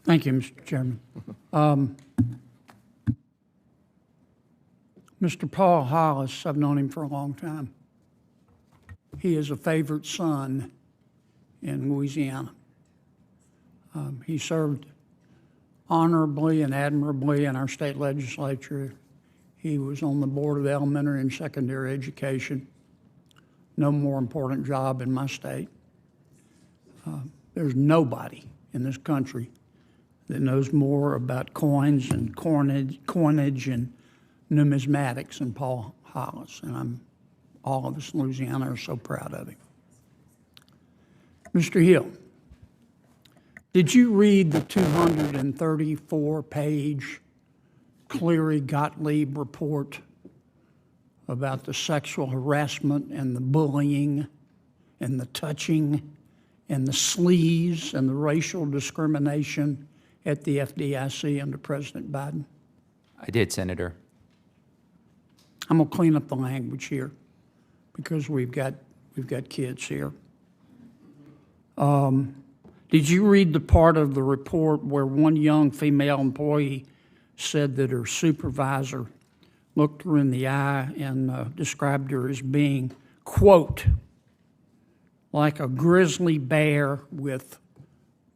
Thank you, Mr. Chairman. Mr. Paul Hollis, I've known him for a long time. He is a favorite son in Louisiana. He served honorably and admirably in our state legislature. He was on the board of elementary and secondary education. No more important job in my state. There's nobody in this country that knows more about coins and coinage and numismatics than Paul Hollis, and all of us in Louisiana are so proud of him. Mr. Hill, did you read the 234-page Cleary-Gottlieb report about the sexual harassment and the bullying and the touching and the sleaze and the racial discrimination at the Fdic under President Biden? I did, Senator. I'm going to clean up the language here because we've got kids here. Did you read the part of the report where one young female employee said that her supervisor looked her in the eye and described her as being, quote, like a grizzly bear with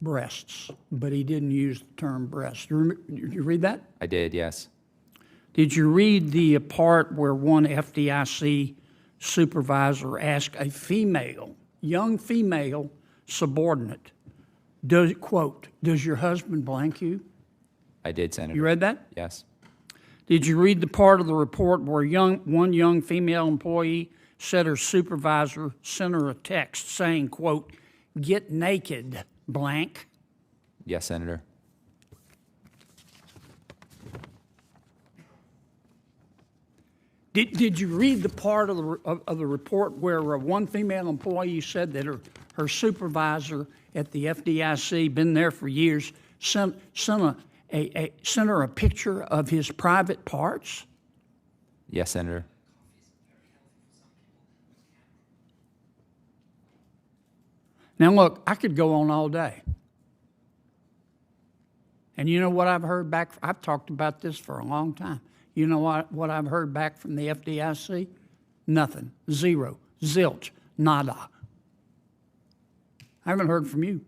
breasts, but he didn't use the term breast. Did you read that? I did, yes. Did you read the part where one Fdic supervisor asked a young female subordinate, quote, does your husband blank you? I did, Senator. You read that? Yes. Did you read the part of the report where one young female employee said her supervisor sent her a text saying, quote, get naked, blank? Yes, Senator. Did you read the part of the report where one female employee said that her supervisor at the Fdic, been there for years, sent her a picture of his private parts? Yes, Senator. Now look, I could go on all day. And you know what I've heard back? I've talked about this for a long time. You know what I've heard back from the Fdic? Nothing. Zero. Zilch. Nada. I haven't heard from you.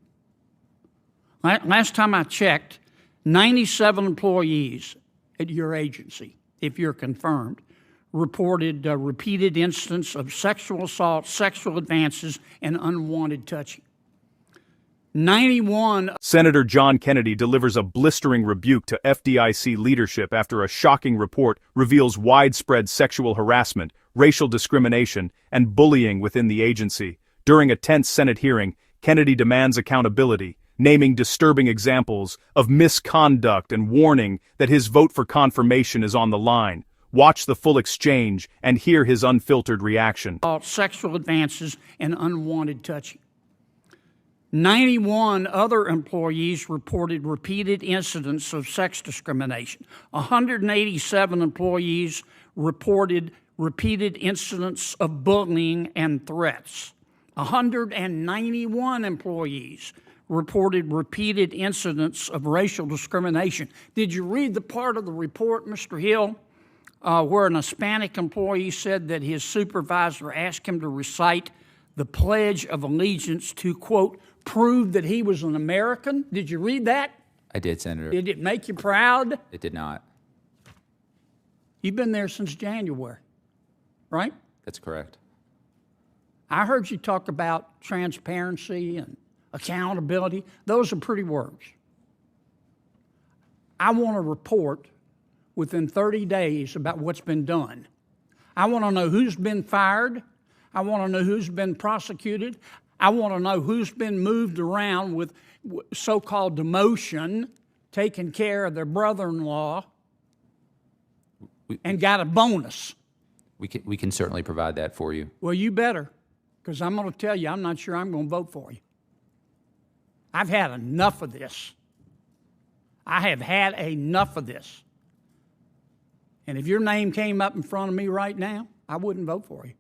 Last time I checked, 97 employees at your agency, if you're confirmed, reported repeated instances of sexual assault, sexual advances, and unwanted touching. 91. Senator John Kennedy delivers a blistering rebuke to Fdic leadership after a shocking report reveals widespread sexual harassment, racial discrimination, and bullying within the agency. During a tense Senate hearing, Kennedy demands accountability, naming disturbing examples of misconduct and warning that his vote for confirmation is on the line. Watch the full exchange and hear his unfiltered reaction. Sexual advances and unwanted touching. 91 other employees reported repeated incidents of sex discrimination. 187 employees reported repeated incidents of bullying and threats. 191 employees reported repeated incidents of racial discrimination. Did you read the part of the report, Mr. Hill, where an Hispanic employee said that his supervisor asked him to recite the Pledge of Allegiance to, quote, prove that he was an American? Did you read that? I did, Senator. Did it make you proud? It did not. You've been there since January, right? That's correct. I heard you talk about transparency and accountability. Those are pretty words. I want a report within 30 days about what's been done. I want to know who's been fired. I want to know who's been prosecuted. I want to know who's been moved around with so-called demotion, taking care of their brother-in-law, and got a bonus. We can certainly provide that for you. Well, you better, because I'm going to tell you, I'm not sure I'm going to vote for you. I've had enough of this. I have had enough of this. And if your name came up in front of me right now, I wouldn't vote for you.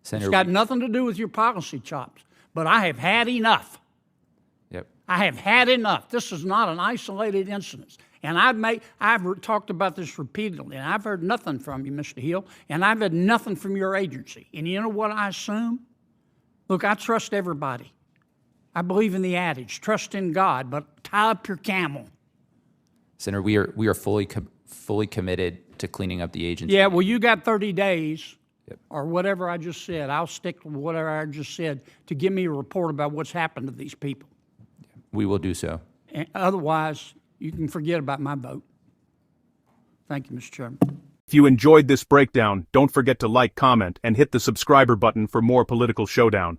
Senator, It's got nothing to do with your policy chops, but I have had enough. Yep. I have had enough. This is not an isolated incident. And I've talked about this repeatedly, and I've heard nothing from you, Mr. Hill, and I've had nothing from your agency. And you know what I assume? Look, I trust everybody. I believe in the adage, trust in God, but tie up your camel. Senator, we are fully committed to cleaning up the agency. Yeah, well, you got 30 days, Yep. or whatever I just said. I'll stick to whatever I just said to give me a report about what's happened to these people. We will do so. And otherwise, you can forget about my vote. Thank you, Mr. Chairman. If you enjoyed this breakdown, don't forget to like, comment, and hit the subscriber button for more political showdown.